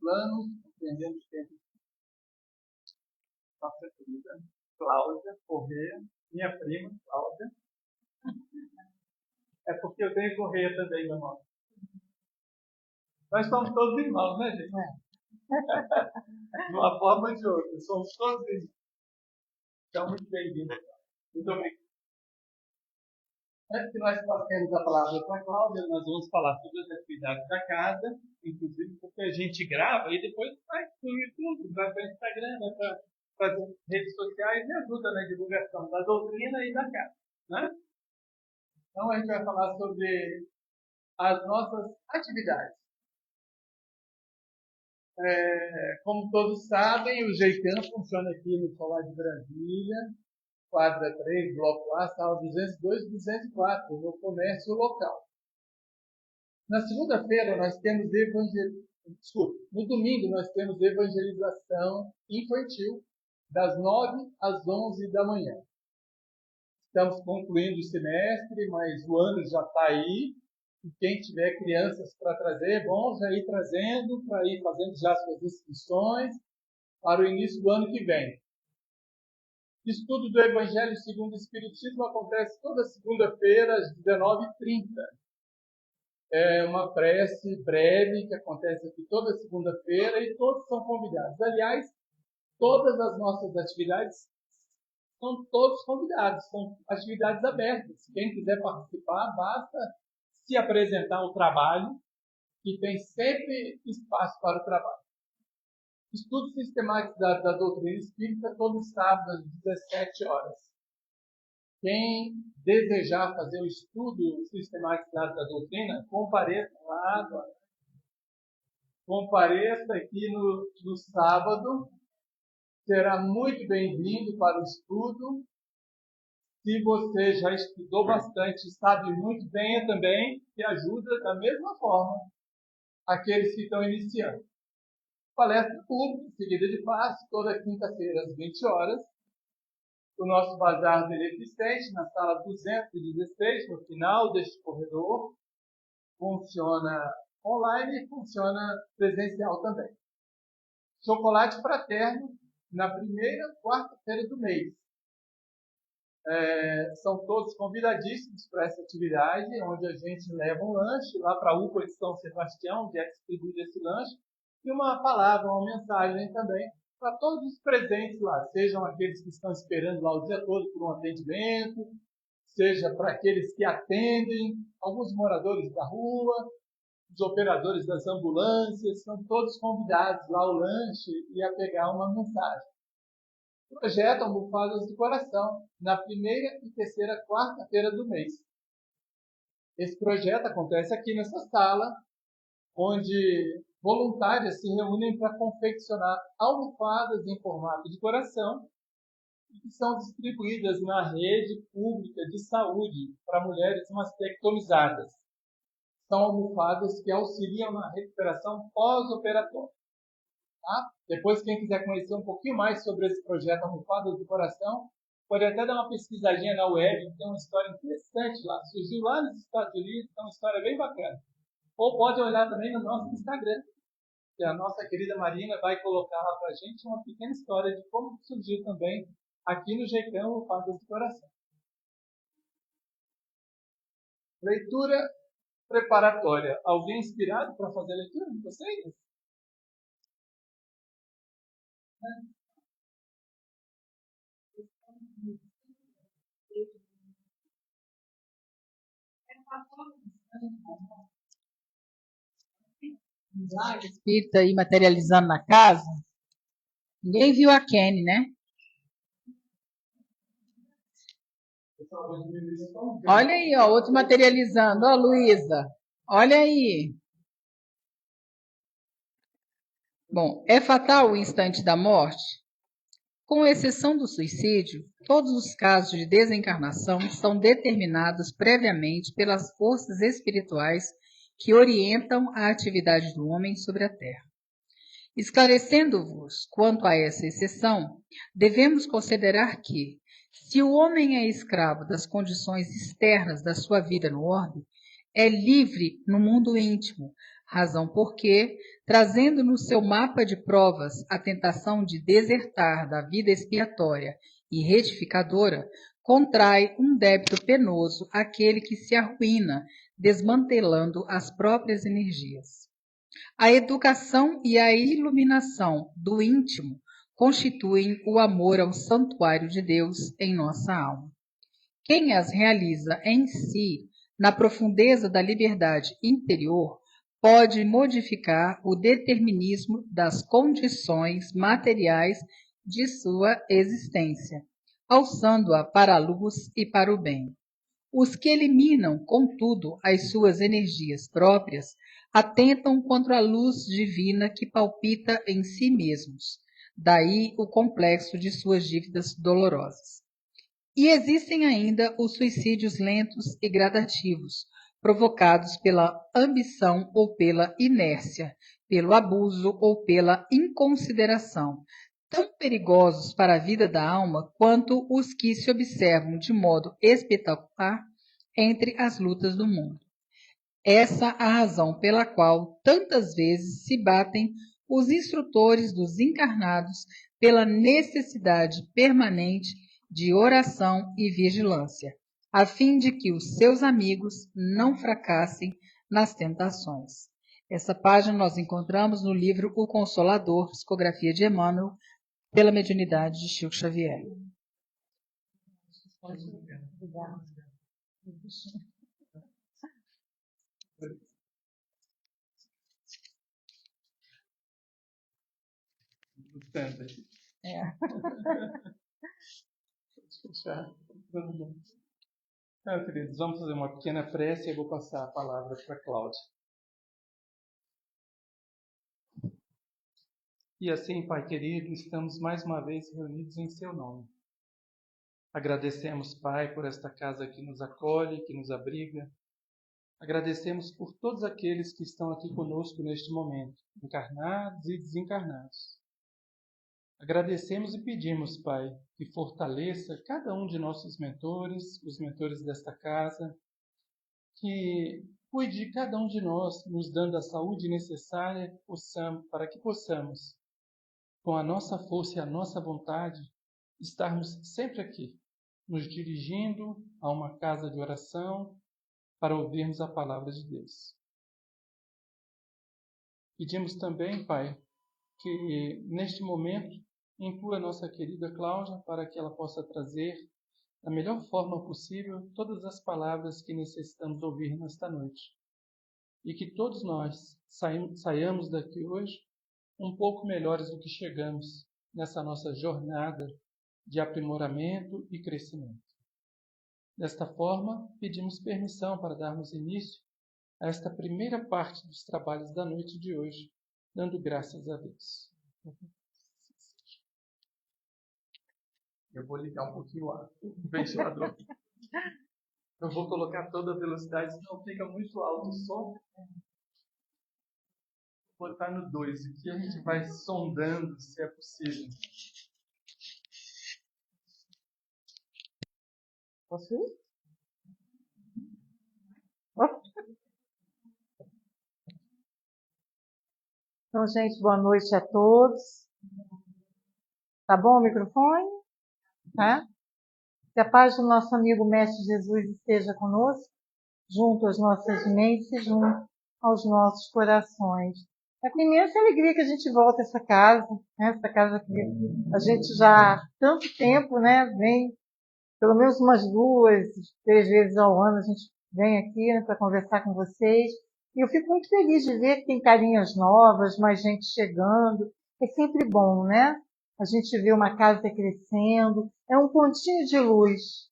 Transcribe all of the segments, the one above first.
planos, compreendendo os tempos. Nossa querida Cláudia Corrêa, minha prima Cláudia. É porque eu tenho Corrêa também, meu nome. Nós somos todos irmãos, né, gente? De uma forma ou de outra, somos todos irmãos. Então, muito bem-vindos. Muito obrigado. Antes que nós passemos a palavra para a Cláudia, nós vamos falar sobre as atividades da casa, inclusive porque a gente grava e depois vai para o YouTube, vai para o Instagram, vai para as redes sociais e ajuda na divulgação da doutrina e da casa. Né? Então, a gente vai falar sobre as nossas atividades. Como todos sabem, o Jeicam funciona aqui no Solar de Brasília, quadra 3, bloco A, sala 202 e 204, no comércio local. Na segunda-feira, nós temos no domingo, nós temos evangelização infantil, das 9 às 11 da manhã. Estamos concluindo o semestre, mas o ano já está aí. E quem tiver crianças para trazer, bom, já ir trazendo, para ir fazendo já suas inscrições para o início do ano que vem. Estudo do Evangelho segundo o Espiritismo acontece toda segunda-feira, às 19h30. É uma prece breve que acontece aqui toda segunda-feira e todos são convidados. Aliás, todas as nossas atividades são todos convidados, são atividades abertas. Quem quiser participar, basta se apresentar ao trabalho, que tem sempre espaço para o trabalho. Estudo sistemático da doutrina espírita, todo sábado às 17 horas. Quem desejar fazer o estudo sistematizado da doutrina, compareça lá, compareça aqui no sábado, será muito bem-vindo para o estudo. Se você já estudou bastante, sabe muito bem também, que ajuda da mesma forma aqueles que estão iniciando. Palestra pública, seguida de passe, toda quinta-feira às 20 horas. O nosso bazar beneficente, na sala 216, no final deste corredor, funciona online e funciona presencial também. Chocolate fraterno, na primeira quarta-feira do mês. São todos convidadíssimos para essa atividade, onde a gente leva um lanche lá para a UPA de São Sebastião, onde é distribuído esse lanche, e uma palavra, uma mensagem também, para todos os presentes lá, sejam aqueles que estão esperando lá o dia todo por um atendimento, seja para aqueles que atendem, alguns moradores da rua, os operadores das ambulâncias, são todos convidados lá ao lanche e a pegar uma mensagem. Projeto Almofadas do Coração, na primeira e terceira quarta-feira do mês. Esse projeto acontece aqui nessa sala, onde voluntárias se reúnem para confeccionar almofadas em formato de coração e que são distribuídas na rede pública de saúde para mulheres mastectomizadas. São almofadas que auxiliam na recuperação pós-operatória. Tá? Depois, quem quiser conhecer um pouquinho mais sobre esse projeto Almofadas do Coração, pode até dar uma pesquisadinha na web, tem uma história interessante lá. Surgiu lá nos Estados Unidos, é uma história bem bacana. Ou pode olhar também no nosso Instagram, que a nossa querida Marina vai colocar lá para a gente uma pequena história de como surgiu também aqui no Jeicam Almofadas do Coração. Leitura preparatória. Alguém inspirado para fazer a leitura de vocês? Espírita aí materializando na casa. Ninguém viu a Kenny, né? Olha aí, ó, outro materializando. Ó, Luísa. Olha aí. Bom, é fatal o instante da morte? Com exceção do suicídio, todos os casos de desencarnação são determinados previamente pelas forças espirituais que orientam a atividade do homem sobre a Terra. Esclarecendo-vos quanto a essa exceção, devemos considerar que, se o homem é escravo das condições externas da sua vida no orbe, é livre no mundo íntimo, razão porque, trazendo no seu mapa de provas a tentação de desertar da vida expiatória e retificadora, contrai um débito penoso aquele que se arruína, desmantelando as próprias energias. A educação e a iluminação do íntimo constituem o amor ao santuário de Deus em nossa alma. Quem as realiza em si, na profundeza da liberdade interior, pode modificar o determinismo das condições materiais de sua existência, alçando-a para a luz e para o bem. Os que eliminam, contudo, as suas energias próprias, atentam contra a luz divina que palpita em si mesmos. Daí o complexo de suas dívidas dolorosas. E existem ainda os suicídios lentos e gradativos, provocados pela ambição ou pela inércia, pelo abuso ou pela inconsideração, tão perigosos para a vida da alma quanto os que se observam de modo espetacular entre as lutas do mundo. Essa a razão pela qual tantas vezes se batem os instrutores dos encarnados pela necessidade permanente de oração e vigilância, a fim de que os seus amigos não fracassem nas tentações. Essa página nós encontramos no livro O Consolador, psicografia de Emmanuel, pela mediunidade de Chico Xavier. É. Fechar. Então, queridos, vamos fazer uma pequena prece e eu vou passar a palavra para a Cláudia. E assim, Pai querido, estamos mais uma vez reunidos em Seu nome. Agradecemos, Pai, por esta casa que nos acolhe, que nos abriga. Agradecemos por todos aqueles que estão aqui conosco neste momento, encarnados e desencarnados. Agradecemos e pedimos, Pai, que fortaleça cada um de nossos mentores, os mentores desta casa, que cuide de cada um de nós, nos dando a saúde necessária para que possamos, com a nossa força e a nossa vontade, estarmos sempre aqui, nos dirigindo a uma casa de oração para ouvirmos a palavra de Deus. Pedimos também, Pai, que neste momento inclua a nossa querida Cláudia para que ela possa trazer da melhor forma possível todas as palavras que necessitamos ouvir nesta noite. E que todos nós saiamos daqui hoje um pouco melhores do que chegamos nessa nossa jornada de aprimoramento e crescimento. Desta forma, pedimos permissão para darmos início a esta primeira parte dos trabalhos da noite de hoje, dando graças a Deus. Eu vou ligar um pouquinho o ventilador. Eu vou colocar toda a velocidade, senão fica muito alto o som. Vou botar no 2, aqui a gente vai sondando se é possível. Posso ir? Então, gente, boa noite a todos. Tá bom o microfone? Tá? Que a paz do nosso amigo Mestre Jesus esteja conosco, junto às nossas mentes e junto aos nossos corações. É com imensa alegria que a gente volta a essa casa, né? Essa casa que a gente já há tanto tempo, né, vem, pelo menos umas 2, 3 vezes ao ano, a gente vem aqui, né, para conversar com vocês. E eu fico muito feliz de ver que tem carinhas novas, mais gente chegando. É sempre bom, né? A gente vê uma casa crescendo. É um pontinho de luz.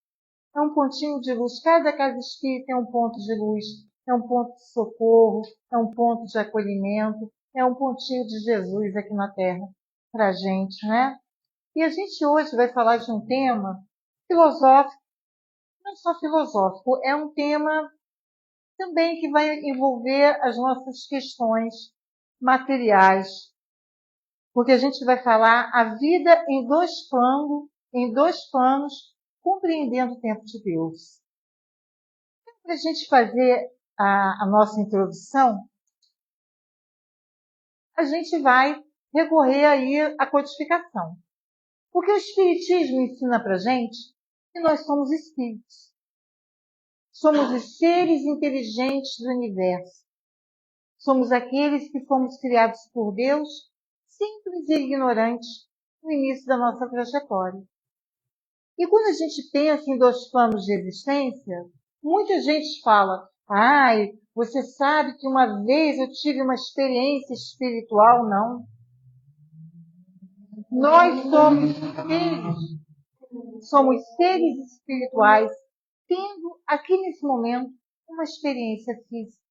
É um pontinho de luz. Cada casa espírita é um ponto de luz. É um ponto de socorro. É um ponto de acolhimento. É um pontinho de Jesus aqui na Terra para a gente, né? E a gente hoje vai falar de um tema filosófico. Não só filosófico. É um tema também que vai envolver as nossas questões materiais, porque a gente vai falar a vida em dois planos, compreendendo o tempo de Deus. Para a gente fazer a nossa introdução, a gente vai recorrer aí à codificação. Porque o Espiritismo ensina para gente que nós somos espíritos. Somos os seres inteligentes do universo. Somos aqueles que fomos criados por Deus, simples e ignorantes, no início da nossa trajetória. E quando a gente pensa em 2 planos de existência, muita gente fala, ai, você sabe que uma vez eu tive uma experiência espiritual. Não. Nós somos seres espirituais, tendo aqui nesse momento uma experiência física.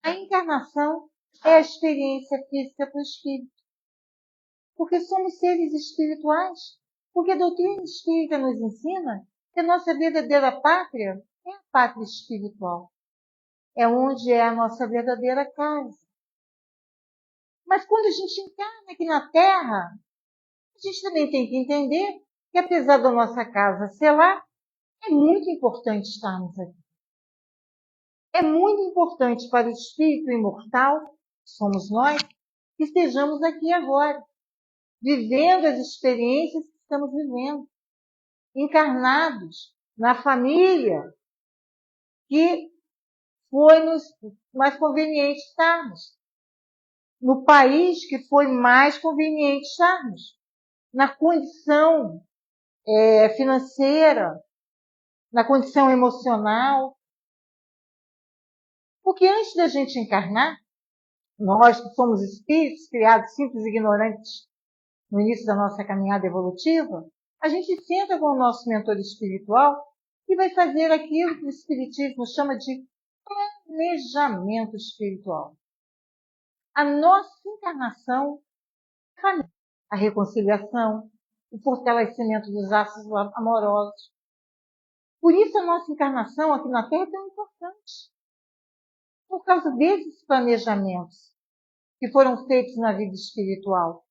A encarnação é a experiência física para o espírito. Porque somos seres espirituais. Porque a doutrina espírita nos ensina que a nossa verdadeira pátria é a pátria espiritual. É onde é a nossa verdadeira casa. Mas quando a gente encarna aqui na Terra, a gente também tem que entender que, apesar da nossa casa ser lá, é muito importante estarmos aqui. É muito importante para o espírito imortal, que somos nós, que estejamos aqui agora, vivendo as experiências que estamos vivendo, encarnados na família que foi-nos mais conveniente estarmos, no país que foi mais conveniente estarmos, na condição financeira, na condição emocional. Porque antes da gente encarnar, nós que somos espíritos criados simples e ignorantes no início da nossa caminhada evolutiva, a gente senta com o nosso mentor espiritual e vai fazer aquilo que o Espiritismo chama de planejamento espiritual. A nossa encarnação, a reconciliação, o fortalecimento dos laços amorosos. Por isso a nossa encarnação aqui na Terra é tão importante. Por causa desses planejamentos que foram feitos na vida espiritual.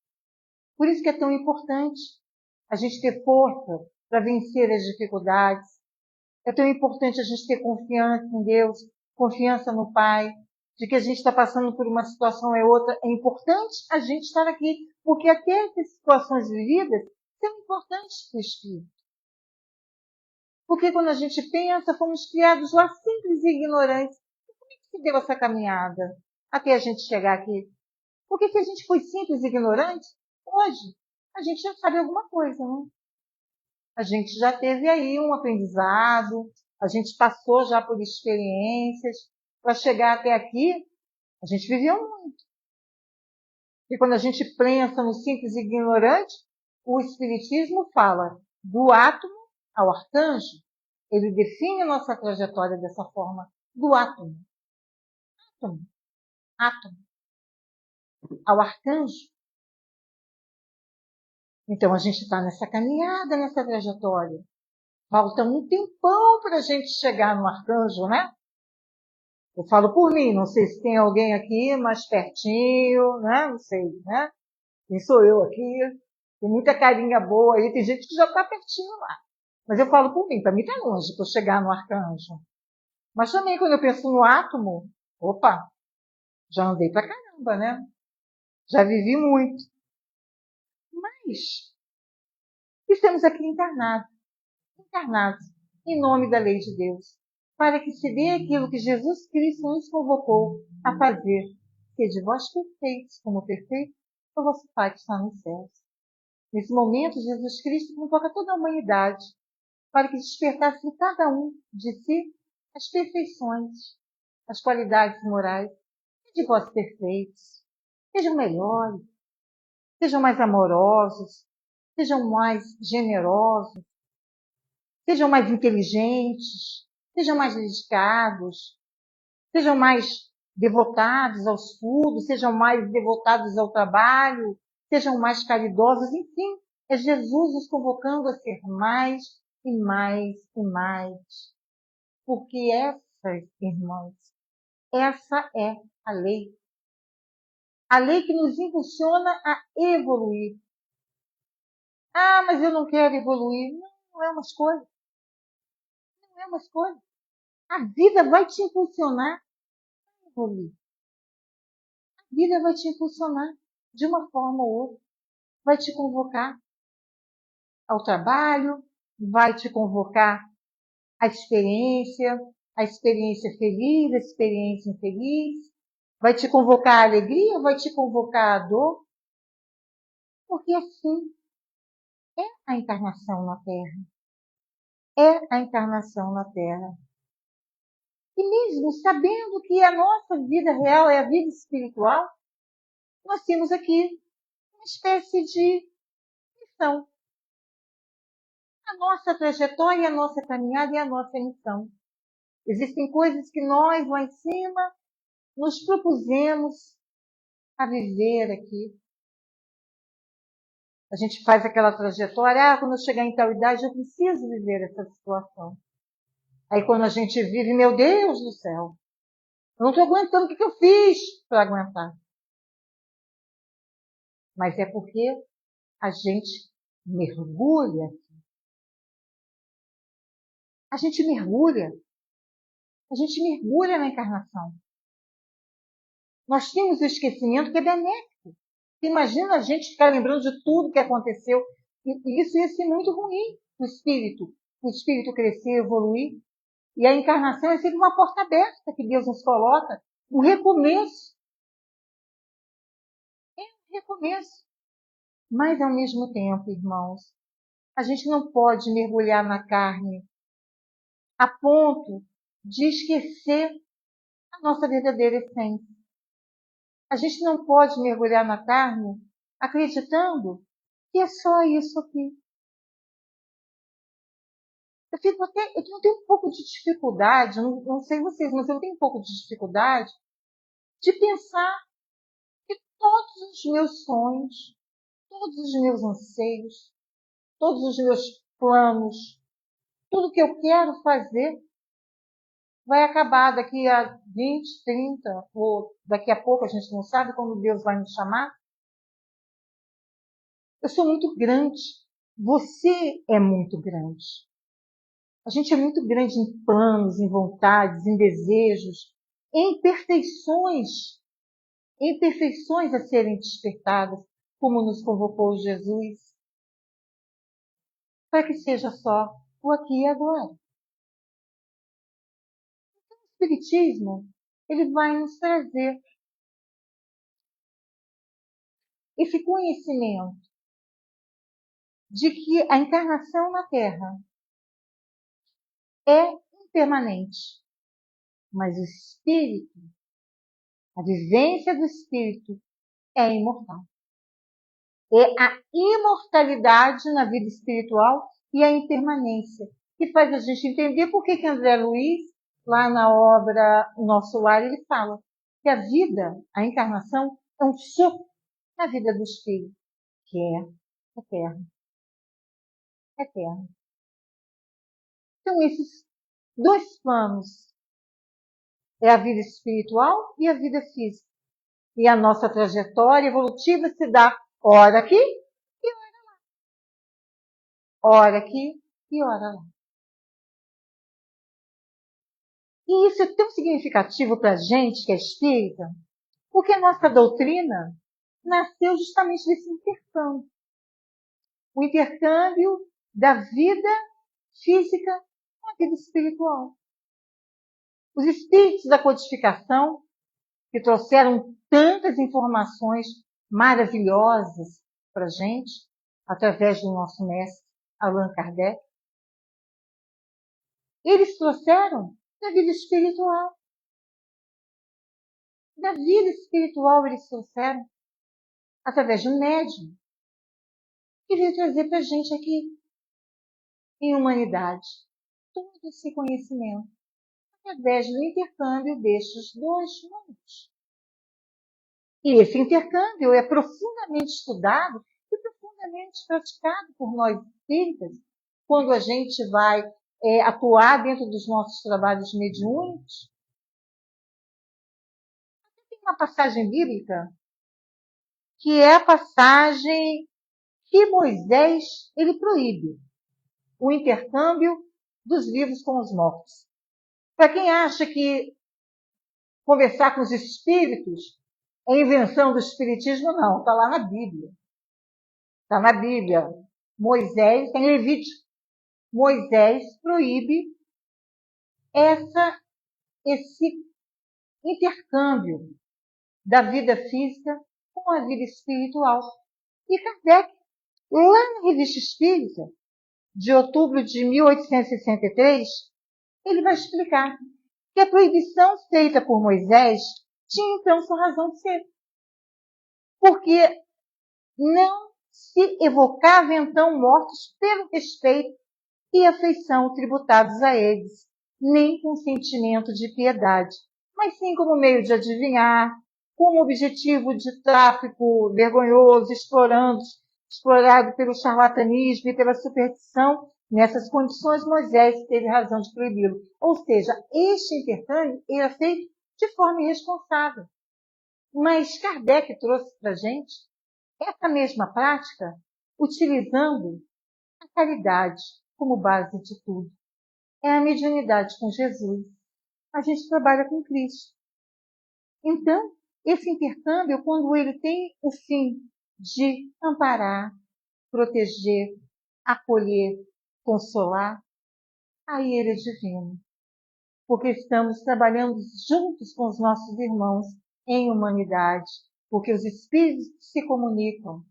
Por isso que é tão importante a gente ter força para vencer as dificuldades. É tão importante a gente ter confiança em Deus, confiança no Pai, de que a gente está passando por uma situação ou outra. É importante a gente estar aqui, porque até essas situações vividas são importantes para o espírito. Porque quando a gente pensa, fomos criados lá simples e ignorantes. Como é que se deu essa caminhada até a gente chegar aqui? Porque se a gente foi simples e ignorante, hoje a gente já sabe alguma coisa, né? A gente já teve aí um aprendizado, a gente passou já por experiências. Para chegar até aqui, a gente viveu muito. E quando a gente pensa no simples e ignorante, o Espiritismo fala do átomo ao arcanjo. Ele define a nossa trajetória dessa forma, do átomo. Átomo. Ao arcanjo. Então a gente está nessa caminhada, nessa trajetória. Falta um tempão para a gente chegar no arcanjo, né? Eu falo por mim, não sei se tem alguém aqui mais pertinho, né? Não sei, né? Quem sou eu aqui? Tem muita carinha boa aí, tem gente que já está pertinho lá. Mas eu falo por mim, para mim está longe para eu chegar no arcanjo. Mas também quando eu penso no átomo, opa, já andei pra caramba, né? Já vivi muito. Mas estamos aqui encarnados, em nome da lei de Deus, para que se dê aquilo que Jesus Cristo nos convocou a fazer, sede vós perfeitos, como perfeito é o vosso Pai que está nos céus. Nesse momento, Jesus Cristo convoca toda a humanidade para que despertasse em cada um de si as perfeições, as qualidades morais. Sede vós perfeitos, sejam melhores, sejam mais amorosos, sejam mais generosos, sejam mais inteligentes, sejam mais dedicados, sejam mais devotados ao estudo, sejam mais devotados ao trabalho, sejam mais caridosos, enfim, é Jesus nos convocando a ser mais e mais e mais. Porque essas, irmãos, essa é a lei. A lei que nos impulsiona a evoluir. Ah, mas eu não quero evoluir. Não, não é uma escolha. Não é uma escolha. A vida vai te impulsionar a evoluir. A vida vai te impulsionar de uma forma ou outra. Vai te convocar ao trabalho, vai te convocar à experiência feliz, a experiência infeliz, vai te convocar à alegria, vai te convocar à dor, porque assim é a encarnação na Terra. É a encarnação na Terra. E mesmo sabendo que a nossa vida real é a vida espiritual, nós temos aqui uma espécie de missão. A nossa trajetória, a nossa caminhada e a nossa missão. Existem coisas que nós lá em cima nos propusemos a viver aqui. A gente faz aquela trajetória, quando eu chegar em tal idade eu preciso viver essa situação. Aí quando a gente vive, meu Deus do céu, eu não estou aguentando o que eu fiz para aguentar. Mas é porque a gente mergulha. A gente mergulha. A gente mergulha na encarnação. Nós temos o esquecimento que é benéfico. Imagina a gente ficar lembrando de tudo que aconteceu. E isso ia ser muito ruim para o espírito. O espírito crescer, evoluir. E a encarnação é sempre uma porta aberta que Deus nos coloca. Um recomeço. É um recomeço. Mas, ao mesmo tempo, irmãos, a gente não pode mergulhar na carne a ponto de esquecer a nossa verdadeira essência. A gente não pode mergulhar na carne acreditando que é só isso aqui. Eu tenho um pouco de dificuldade, não sei vocês, mas eu tenho um pouco de dificuldade de pensar que todos os meus sonhos, todos os meus anseios, todos os meus planos, tudo que eu quero fazer vai acabar daqui a 20, 30, ou daqui a pouco, a gente não sabe quando Deus vai nos chamar. Eu sou muito grande. Você é muito grande. A gente é muito grande em planos, em vontades, em desejos, em perfeições a serem despertadas, como nos convocou Jesus, para que seja só o aqui e agora. Então, o Espiritismo, ele vai nos trazer esse conhecimento de que a encarnação na Terra é impermanente, mas o espírito, a vivência do espírito é imortal. É a imortalidade na vida espiritual e a impermanência, que faz a gente entender por que André Luiz, lá na obra O Nosso Lar, ele fala que a vida, a encarnação, é um sopro na vida do espírito, que é eterno. Eterno. Então, esses dois planos é a vida espiritual e a vida física. E a nossa trajetória evolutiva se dá ora aqui e ora lá. Ora aqui e ora lá. E isso é tão significativo para a gente que é espírita, porque a nossa doutrina nasceu justamente desse intercâmbio. O intercâmbio da vida física com a vida espiritual. Os espíritos da codificação, que trouxeram tantas informações maravilhosas para a gente, através do nosso mestre Allan Kardec, eles trouxeram da vida espiritual. Da vida espiritual eles trouxeram através de um médium que veio trazer para a gente aqui, em humanidade, todo esse conhecimento através do intercâmbio destes dois mundos. E esse intercâmbio é profundamente estudado e profundamente praticado por nós espíritas quando a gente vai atuar dentro dos nossos trabalhos mediúnicos. Tem uma passagem bíblica que é a passagem que Moisés ele proíbe o intercâmbio dos vivos com os mortos. Para quem acha que conversar com os espíritos É invenção do Espiritismo? Não, está lá na Bíblia. Está na Bíblia. Moisés, em Levítico, Moisés proíbe esse intercâmbio da vida física com a vida espiritual. E Kardec, lá na Revista Espírita, de outubro de 1863, ele vai explicar que a proibição feita por Moisés tinha então sua razão de ser. Porque não se evocava então mortos pelo respeito e afeição tributados a eles, nem com sentimento de piedade, mas sim como meio de adivinhar, com o objetivo de tráfico vergonhoso, explorado pelo charlatanismo e pela superstição. Nessas condições, Moisés teve razão de proibi-lo. Ou seja, este intercâmbio era feito de forma irresponsável. Mas Kardec trouxe para a gente essa mesma prática utilizando a caridade como base de tudo. É a mediunidade com Jesus. A gente trabalha com Cristo. Então, esse intercâmbio, quando ele tem o fim de amparar, proteger, acolher, consolar, aí ele é divino. Porque estamos trabalhando juntos com os nossos irmãos em humanidade. Porque os espíritos se comunicam.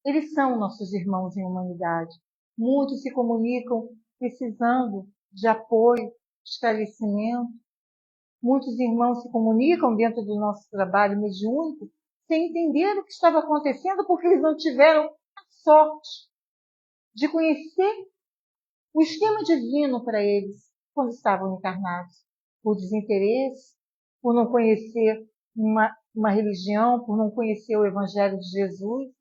Eles são nossos irmãos em humanidade. Muitos se comunicam precisando de apoio, esclarecimento. Muitos irmãos se comunicam dentro do nosso trabalho mediúnico sem entender o que estava acontecendo porque eles não tiveram a sorte de conhecer o esquema divino para eles quando estavam encarnados. Por desinteresse, por não conhecer uma religião, por não conhecer o Evangelho de Jesus,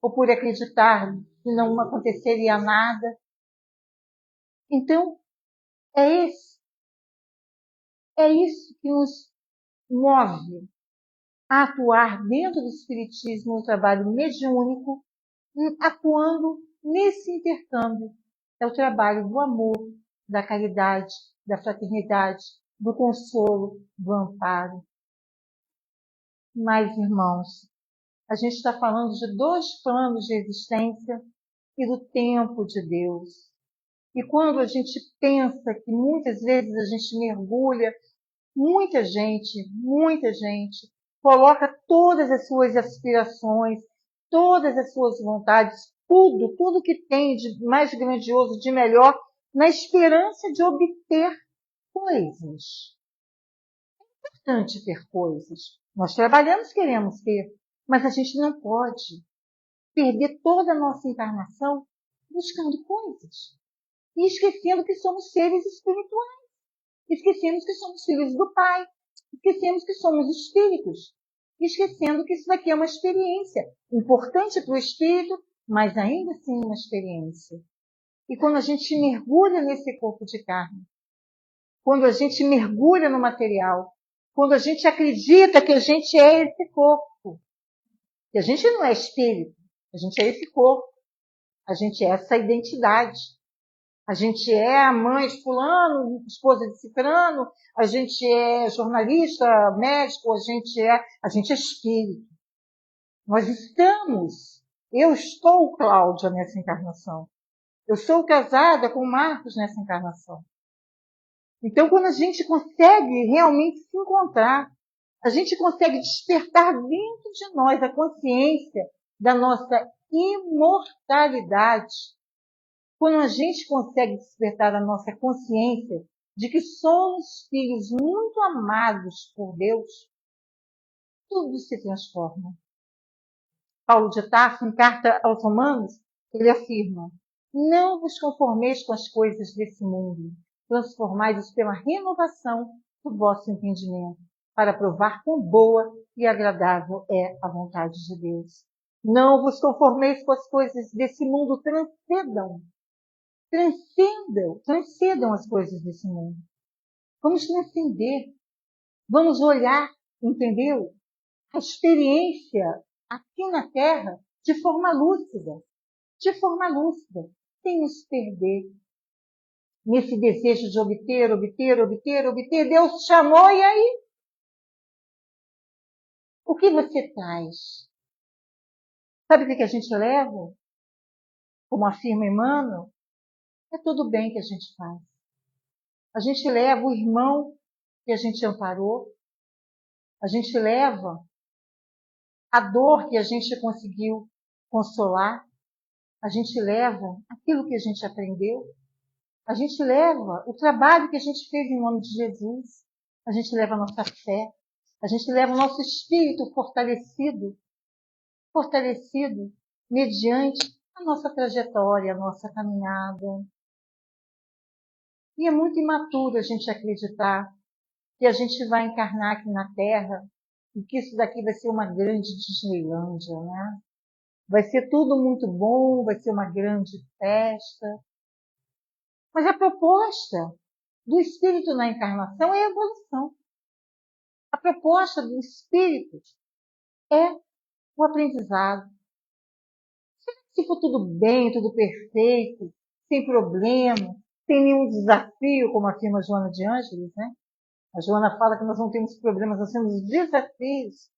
ou por acreditar que não aconteceria nada. Então, é isso que nos move a atuar dentro do Espiritismo, no trabalho mediúnico, atuando nesse intercâmbio. É o trabalho do amor, da caridade, da fraternidade, do consolo, do amparo. Mas, irmãos, a gente está falando de 2 planos de existência e do tempo de Deus. E quando a gente pensa que muitas vezes a gente mergulha, muita gente coloca todas as suas aspirações, todas as suas vontades, tudo que tem de mais grandioso, de melhor, na esperança de obter coisas. É importante ter coisas. Nós trabalhamos, queremos ter, mas a gente não pode perder toda a nossa encarnação buscando coisas. E esquecendo que somos seres espirituais. Esquecemos que somos filhos do Pai. Esquecemos que somos espíritos. Esquecendo que isso daqui é uma experiência importante para o espírito, mas ainda assim uma experiência. E quando a gente mergulha nesse corpo de carne, quando a gente mergulha no material, quando a gente acredita que a gente é esse corpo, que a gente não é espírito, a gente é esse corpo, a gente é essa identidade. A gente é a mãe de fulano, esposa de cicrano, a gente é jornalista, médico, a gente é espírito. Eu estou Cláudia nessa encarnação. Eu sou casada com Marcos nessa encarnação. Então, quando a gente consegue realmente se encontrar, a gente consegue despertar dentro de nós a consciência da nossa imortalidade. Quando a gente consegue despertar a nossa consciência de que somos filhos muito amados por Deus, tudo se transforma. Paulo de Tarso, em carta aos Romanos, ele afirma: não vos conformeis com as coisas desse mundo, transformai-vos pela renovação do vosso entendimento, para provar quão boa e agradável é a vontade de Deus. Não vos conformeis com as coisas desse mundo, transcendam as coisas desse mundo. Vamos transcender, vamos olhar, entendeu? A experiência aqui na Terra de forma lúcida, sem nos perder nesse desejo de obter. Deus chamou e aí? O que você traz? Sabe o que a gente leva? Como afirma Emmanuel, é tudo bem que a gente faz. A gente leva o irmão que a gente amparou, a gente leva a dor que a gente conseguiu consolar, a gente leva aquilo que a gente aprendeu, a gente leva o trabalho que a gente fez em nome de Jesus, a gente leva a nossa fé, a gente leva o nosso espírito fortalecido mediante a nossa trajetória, a nossa caminhada. E é muito imaturo a gente acreditar que a gente vai encarnar aqui na Terra e que isso daqui vai ser uma grande Disneylândia, né? Vai ser tudo muito bom, vai ser uma grande festa. Mas a proposta do Espírito na encarnação é a evolução. A proposta do Espírito é o aprendizado. Se for tudo bem, tudo perfeito, sem problema, sem nenhum desafio, como afirma a Joana de Ângeles, né? A Joana fala que nós não temos problemas, nós temos desafios.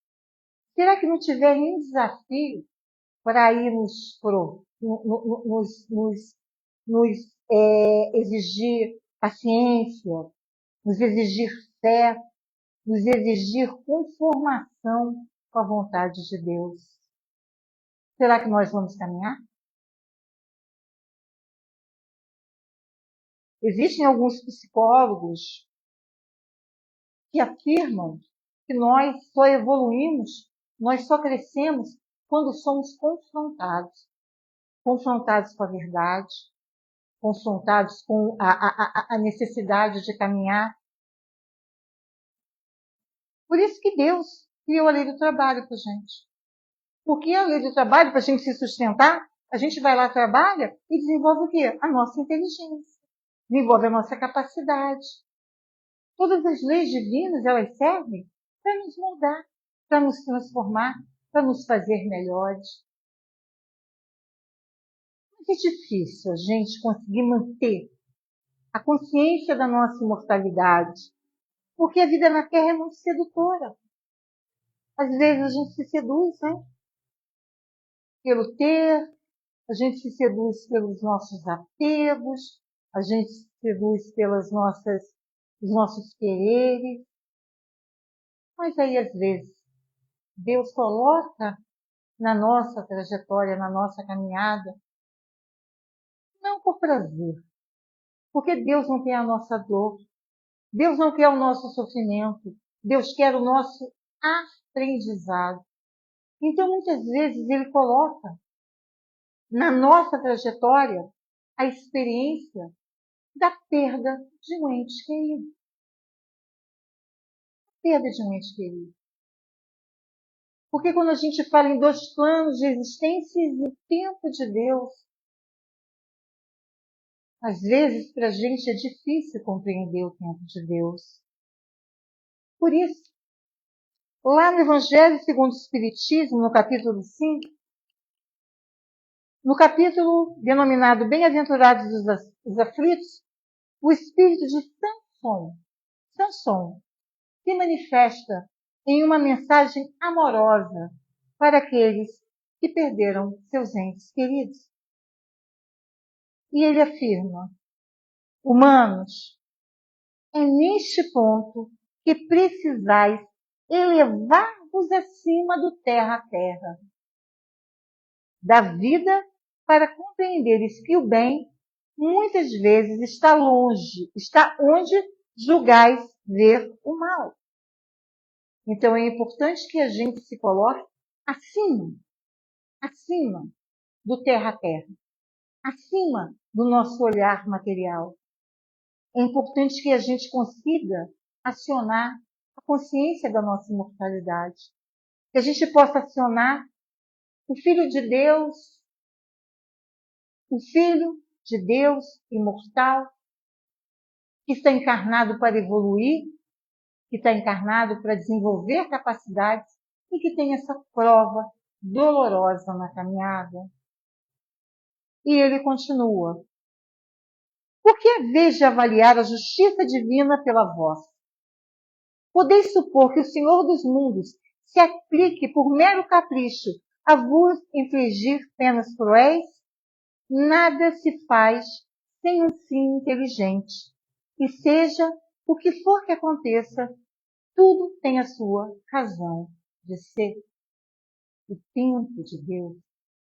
Será que não tiver nenhum desafio para ir exigir paciência, nos exigir fé, nos exigir conformação com a vontade de Deus? Será que nós vamos caminhar? Existem alguns psicólogos que afirmam que nós só evoluímos, nós só crescemos quando somos confrontados com a verdade, confrontados com a necessidade de caminhar. Por isso que Deus criou a lei do trabalho para a gente. Porque a lei do trabalho, para a gente se sustentar, a gente vai lá, trabalha e desenvolve o quê? A nossa inteligência. Desenvolve a nossa capacidade. Todas as leis divinas, elas servem para nos moldar, para nos transformar, para nos fazer melhores. Mas é difícil a gente conseguir manter a consciência da nossa imortalidade, porque a vida na Terra é muito sedutora. Às vezes a gente se seduz, né? Pelo ter, a gente se seduz pelos nossos apegos, a gente se seduz pelos nossos quereres. Mas aí, às vezes, Deus coloca na nossa trajetória, na nossa caminhada, não por prazer, porque Deus não quer a nossa dor, Deus não quer o nosso sofrimento, Deus quer o nosso aprendizado. Então, muitas vezes, Ele coloca na nossa trajetória a experiência da perda de um ente querido. A perda de um ente querido. Porque quando a gente fala em dois planos de existência e o tempo de Deus, às vezes para a gente é difícil compreender o tempo de Deus. Por isso, lá no Evangelho segundo o Espiritismo, no capítulo 5, no capítulo denominado Bem-aventurados os aflitos, o espírito de Samson, se manifesta em uma mensagem amorosa para aqueles que perderam seus entes queridos. E ele afirma: humanos, é neste ponto que precisais elevar-vos acima do terra a terra, da vida, para compreenderes que o bem muitas vezes está longe, está onde julgais ver o mal. Então é importante que a gente se coloque acima do terra a terra, acima do nosso olhar material. É importante que a gente consiga acionar a consciência da nossa imortalidade, que a gente possa acionar o Filho de Deus imortal, que está encarnado para evoluir, que está encarnado para desenvolver capacidades e que tem essa prova dolorosa na caminhada. E ele continua: por que haveis de avaliar a justiça divina pela vossa? Podeis supor que o Senhor dos mundos se aplique por mero capricho a vos infligir penas cruéis, nada se faz sem um fim inteligente. E seja o que for que aconteça, tudo tem a sua razão de ser. O tempo de Deus,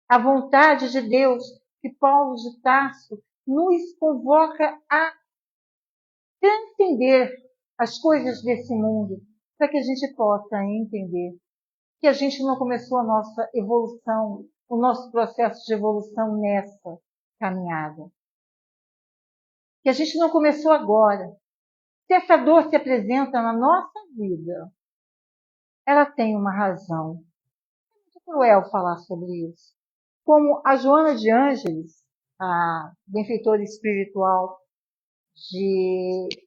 a vontade de Deus, que Paulo de Tarso nos convoca a transcender as coisas desse mundo, para que a gente possa entender que a gente não começou a nossa evolução, o nosso processo de evolução nessa caminhada. Que a gente não começou agora. Se essa dor se apresenta na nossa vida, ela tem uma razão. É muito cruel falar sobre isso. Como a Joana de Ângeles, a benfeitora espiritual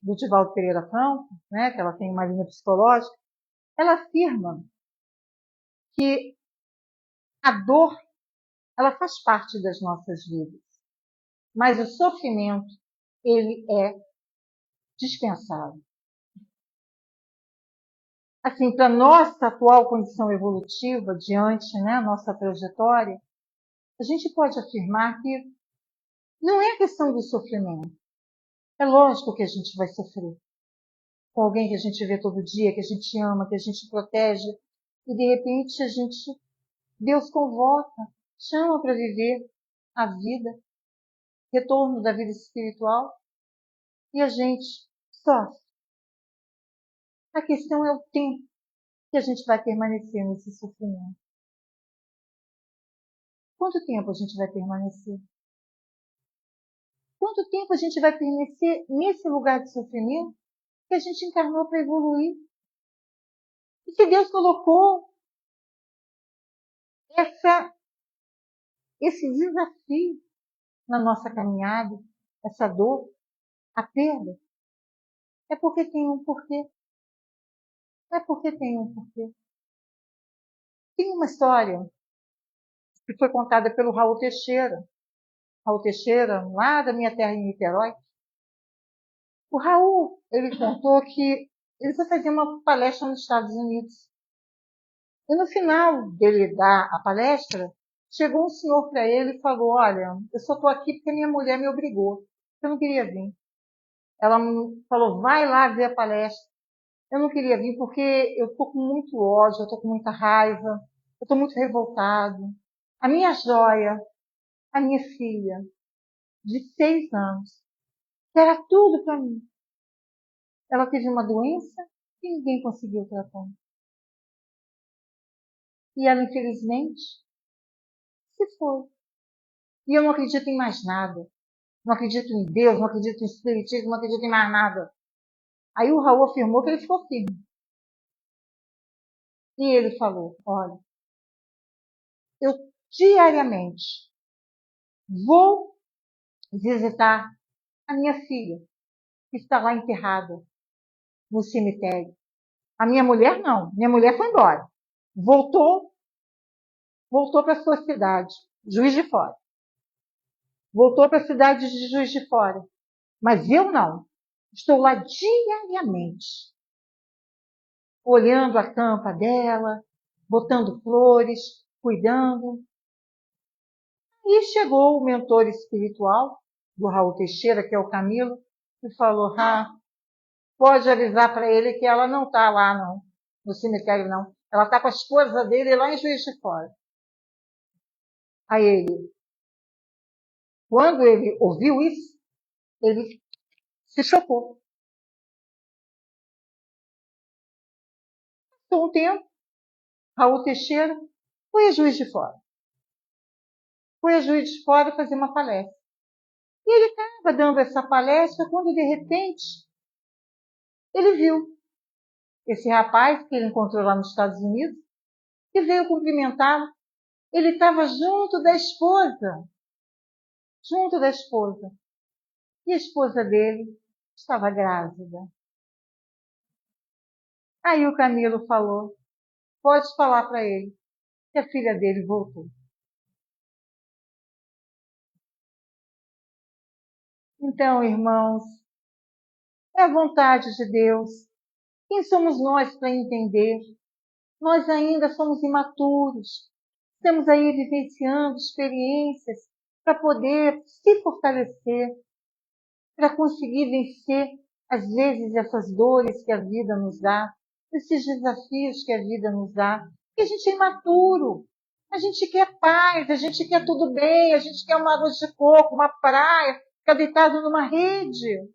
do Divaldo Pereira Franco, né, que ela tem uma linha psicológica, ela afirma que a dor, ela faz parte das nossas vidas, mas o sofrimento, ele é dispensável. Assim, para nossa atual condição evolutiva, diante, né, nossa trajetória, a gente pode afirmar que não é questão do sofrimento. É lógico que a gente vai sofrer com alguém que a gente vê todo dia, que a gente ama, que a gente protege, e de repente Deus convoca, chama para viver a vida, retorno da vida espiritual, e a gente sofre. A questão é o tempo que a gente vai permanecer nesse sofrimento. Quanto tempo a gente vai permanecer? Quanto tempo a gente vai permanecer nesse lugar de sofrimento que a gente encarnou para evoluir? E se Deus colocou esse desafio na nossa caminhada, essa dor, a perda, é porque tem um porquê. É porque tem um porquê. Tem uma história que foi contada pelo Raul Teixeira. Raul Teixeira, lá da minha terra em Niterói. O Raul, ele contou que ele foi fazer uma palestra nos Estados Unidos. E no final dele dar a palestra, chegou um senhor para ele e falou: olha, eu só estou aqui porque minha mulher me obrigou. Eu não queria vir. Ela me falou: vai lá ver a palestra. Eu não queria vir porque eu estou com muito ódio, eu estou com muita raiva, eu estou muito revoltado. A minha joia, a minha filha, de 6 anos, que era tudo para mim, ela teve uma doença que ninguém conseguiu tratar. E ela, infelizmente, se foi. E eu não acredito em mais nada. Não acredito em Deus, não acredito em Espiritismo, não acredito em mais nada. Aí o Raul afirmou que ele ficou firme. E ele falou: olha, eu diariamente vou visitar a minha filha, que está lá enterrada no cemitério. A minha mulher não. Minha mulher foi embora. Voltou para a sua cidade, Juiz de Fora. Voltou para a cidade de Juiz de Fora. Mas eu não. Estou lá diariamente, olhando a campa dela, botando flores, cuidando. E chegou o mentor espiritual do Raul Teixeira, que é o Camilo, e falou: pode avisar para ele que ela não está lá, não, no cemitério, não. Ela está com a esposa dele lá em Juiz de Fora. Aí ele, quando ele ouviu isso, ele se chocou. Passou um tempo, Raul Teixeira foi a Juiz de Fora. Foi a Juiz de Fora fazer uma palestra. E ele estava dando essa palestra quando, de repente, ele viu esse rapaz que ele encontrou lá nos Estados Unidos, que veio cumprimentá-lo. Ele estava junto da esposa. Junto da esposa. E a esposa dele estava grávida. Aí o Camilo falou: pode falar para ele que a filha dele voltou. Então, irmãos, é a vontade de Deus. Quem somos nós para entender Nós ainda somos imaturos. Estamos aí vivenciando experiências para poder se fortalecer, para conseguir vencer, às vezes, essas dores que a vida nos dá, esses desafios que a vida nos dá. Porque a gente é imaturo. A gente quer paz, a gente quer tudo bem, a gente quer uma água de coco, uma praia, ficar deitado numa rede.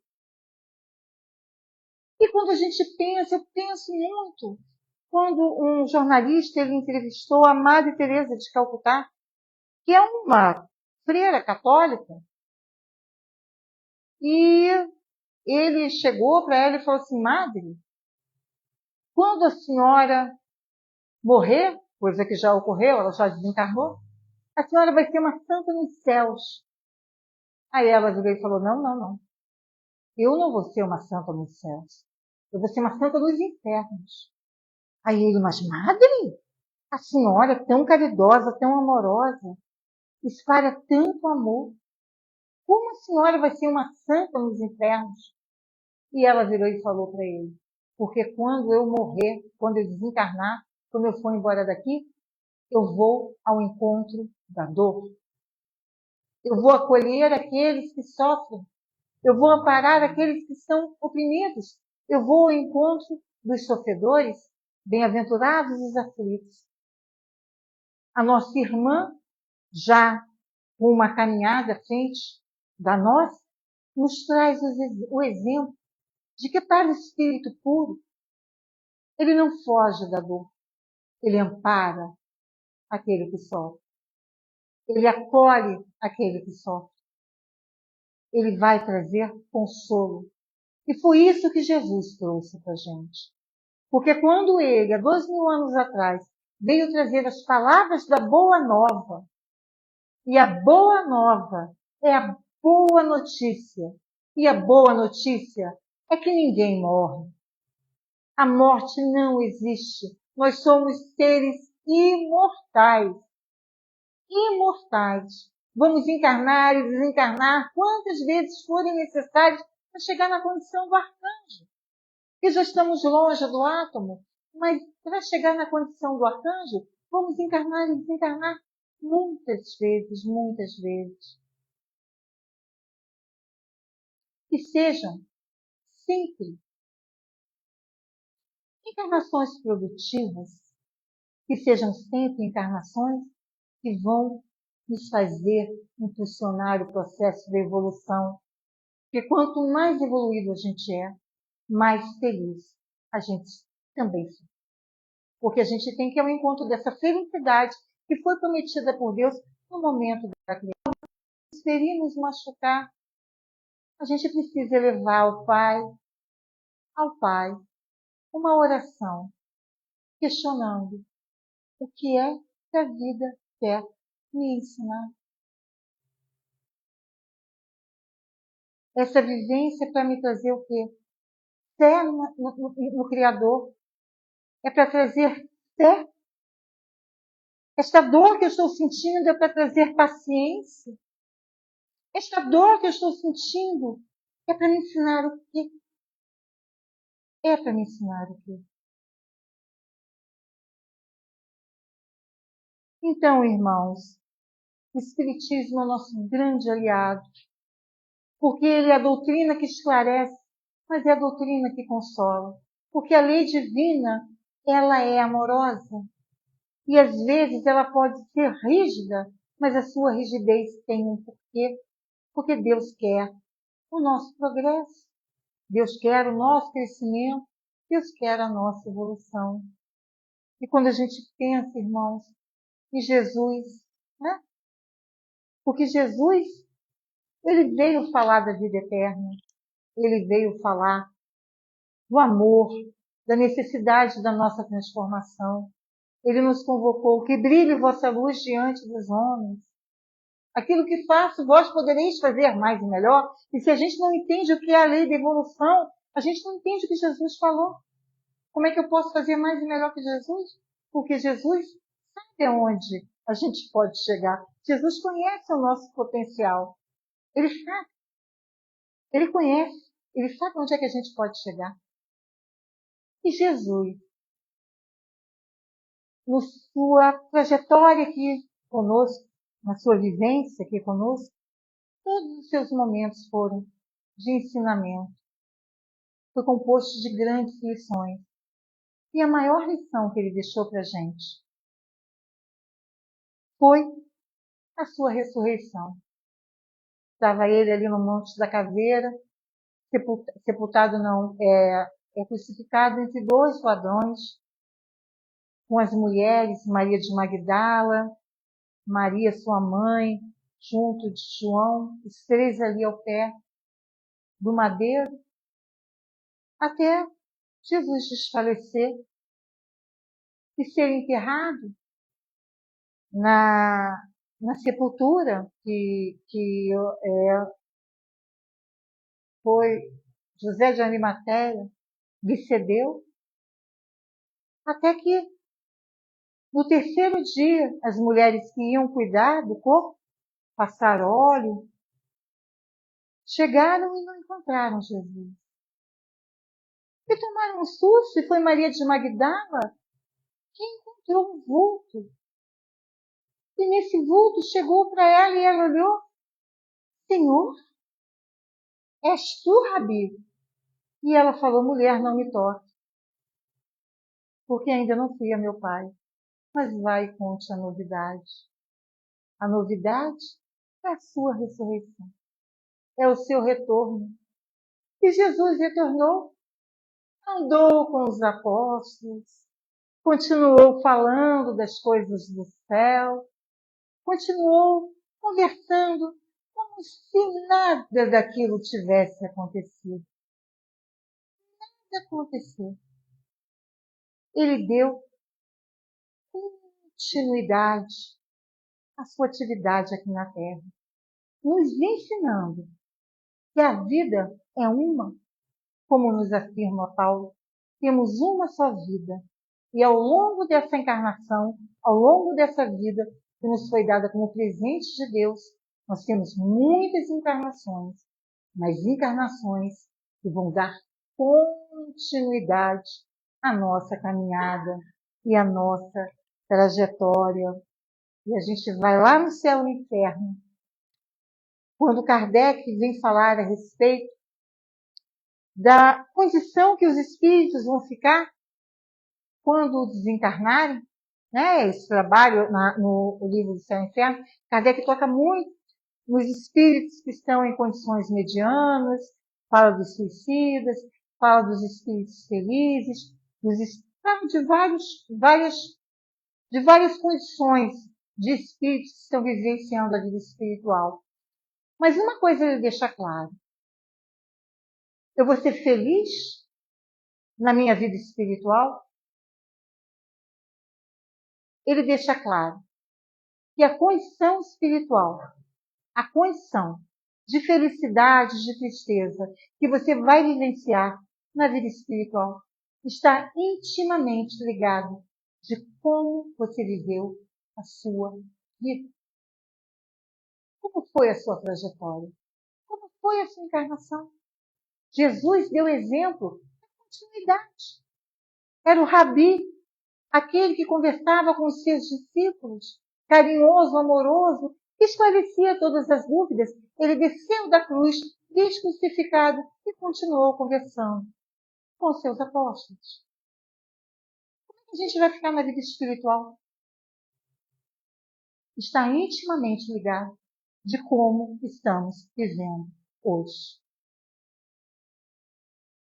E quando a gente pensa, eu penso muito. Quando um jornalista ele entrevistou a Madre Teresa de Calcutá, que é uma freira católica, e ele chegou para ela e falou assim: Madre, quando a senhora morrer, coisa que já ocorreu, ela já desencarnou, a senhora vai ser uma santa nos céus. Aí ela virou e falou: não, não, não. Eu não vou ser uma santa nos céus. Eu vou ser uma santa nos infernos. Aí ele: mas madre, a senhora é tão caridosa, tão amorosa, espalha tanto amor. Como a senhora vai ser uma santa nos infernos? E ela virou e falou para ele: porque quando eu morrer, quando eu desencarnar, quando eu for embora daqui, eu vou ao encontro da dor. Eu vou acolher aqueles que sofrem. Eu vou amparar aqueles que são oprimidos. Eu vou ao encontro dos sofredores. Bem-aventurados os aflitos. A nossa irmã, já com uma caminhada à frente da nossa, nos traz o exemplo de que para o espírito puro, ele não foge da dor, ele ampara aquele que sofre, ele acolhe aquele que sofre, ele vai trazer consolo. E foi isso que Jesus trouxe para a gente. Porque quando ele, há 2000 anos atrás, veio trazer as palavras da Boa Nova, e a Boa Nova é a boa notícia, e a boa notícia é que ninguém morre. A morte não existe. Nós somos seres imortais. Imortais. Vamos encarnar e desencarnar quantas vezes forem necessárias para chegar na condição do arcanjo. E já estamos longe do átomo, mas para chegar na condição do arcanjo, vamos encarnar e desencarnar muitas vezes, muitas vezes. Que sejam sempre encarnações produtivas, que sejam sempre encarnações que vão nos fazer impulsionar o processo da evolução. Porque quanto mais evoluído a gente é, mais feliz a gente também fica. Porque a gente tem que ir ao encontro dessa felicidade que foi prometida por Deus no momento da criação. Se ferirmos machucar, a gente precisa elevar ao Pai, uma oração, questionando o que é que a vida quer me ensinar. Essa vivência é para me trazer o quê? Fé no Criador. É para trazer fé. Esta dor que eu estou sentindo é para trazer paciência. Esta dor que eu estou sentindo é para me ensinar o quê? É para me ensinar o quê? Então, irmãos, o Espiritismo é o nosso grande aliado, porque ele é a doutrina que esclarece, mas é a doutrina que consola. Porque a lei divina, ela é amorosa. E às vezes ela pode ser rígida, mas a sua rigidez tem um porquê. Porque Deus quer o nosso progresso, Deus quer o nosso crescimento, Deus quer a nossa evolução. E quando a gente pensa, irmãos, em Jesus, né? Porque Jesus, ele veio falar da vida eterna, ele veio falar do amor, da necessidade da nossa transformação. Ele nos convocou, que brilhe vossa luz diante dos homens. Aquilo que faço, vós podereis fazer mais e melhor. E se a gente não entende o que é a lei da evolução, a gente não entende o que Jesus falou. Como é que eu posso fazer mais e melhor que Jesus? Porque Jesus sabe aonde a gente pode chegar. Jesus conhece o nosso potencial. Ele sabe. Ele conhece. Ele sabe onde é que a gente pode chegar. E Jesus, na sua trajetória aqui conosco, na sua vivência aqui conosco, todos os seus momentos foram de ensinamento. Foi composto de grandes lições. E a maior lição que ele deixou para a gente foi a sua ressurreição. Estava ele ali no Monte da Caveira, sepultado não, crucificado entre dois ladrões, com as mulheres, Maria de Magdala, Maria, sua mãe, junto de João, os três ali ao pé do madeiro, até Jesus desfalecer e ser enterrado na sepultura que foi José de Arimateia lhe cedeu, até que no terceiro dia as mulheres que iam cuidar do corpo, passar óleo, chegaram e não encontraram Jesus. E tomaram um susto, e foi Maria de Magdala que encontrou um vulto. E nesse vulto chegou para ela e ela olhou: Senhor, és tu, Rabi? E ela falou: mulher, não me toque, porque ainda não fui a meu pai. Mas vai e conte a novidade. A novidade é a sua ressurreição. É o seu retorno. E Jesus retornou, andou com os apóstolos, continuou falando das coisas do céu, continuou conversando como se nada daquilo tivesse acontecido. Nada aconteceu. Ele deu continuidade à sua atividade aqui na Terra, nos ensinando que a vida é uma, como nos afirma Paulo, temos uma só vida. E ao longo dessa encarnação, ao longo dessa vida que nos foi dada como presente de Deus, nós temos muitas encarnações, mas encarnações que vão dar continuidade à nossa caminhada e à nossa trajetória. E a gente vai lá no céu e no inferno. Quando Kardec vem falar a respeito da condição que os espíritos vão ficar quando desencarnarem, né? Esse trabalho no livro do Céu e Inferno, Kardec toca muito nos espíritos que estão em condições medianas, fala dos suicidas, fala dos espíritos felizes, fala de várias condições de espíritos que estão vivenciando a vida espiritual. Mas uma coisa ele deixa claro: eu vou ser feliz na minha vida espiritual? Ele deixa claro que a condição espiritual, a condição de felicidade, de tristeza que você vai vivenciar na vida espiritual está intimamente ligado de como você viveu a sua vida. Como foi a sua trajetória? Como foi a sua encarnação? Jesus deu exemplo da continuidade. Era o Rabi, aquele que conversava com os seus discípulos, carinhoso, amoroso, que esclarecia todas as dúvidas. Ele desceu da cruz, descrucificado, e continuou conversando com os seus apóstolos. Como é que a gente vai ficar na vida espiritual? Está intimamente ligado de como estamos vivendo hoje.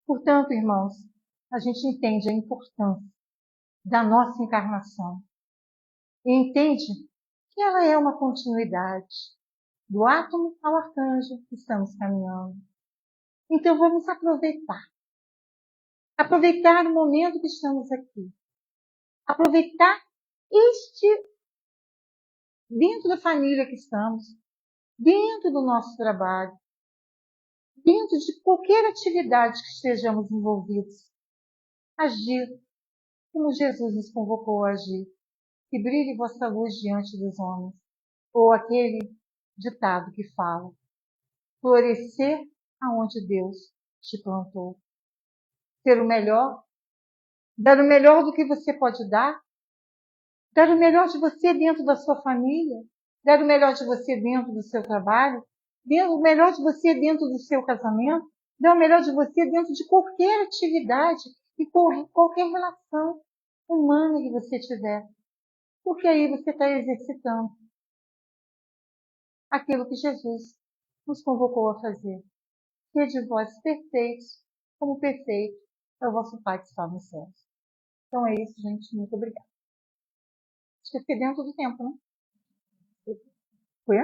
Portanto, irmãos, a gente entende a importância da nossa encarnação e entende que ela é uma continuidade. Do átomo ao arcanjo estamos caminhando. Então vamos aproveitar. Aproveitar o momento que estamos aqui. Aproveitar dentro da família que estamos, dentro do nosso trabalho, dentro de qualquer atividade que estejamos envolvidos. Agir como Jesus nos convocou a agir. Que brilhe vossa luz diante dos homens. Ou aquele ditado que fala: florescer aonde Deus te plantou. Ser o melhor, dar o melhor do que você pode dar, Dar o melhor de você dentro da sua família. Dar o melhor de você dentro do seu trabalho. Dar o melhor de você dentro do seu casamento. Dar o melhor de você dentro de qualquer atividade e qualquer relação humana que você tiver. Porque aí você está exercitando aquilo que Jesus nos convocou a fazer. Sede vós perfeitos, como perfeito é o vosso Pai que está nos céus. Então é isso, gente. Muito obrigada. Acho que eu fiquei dentro do tempo, né? Foi?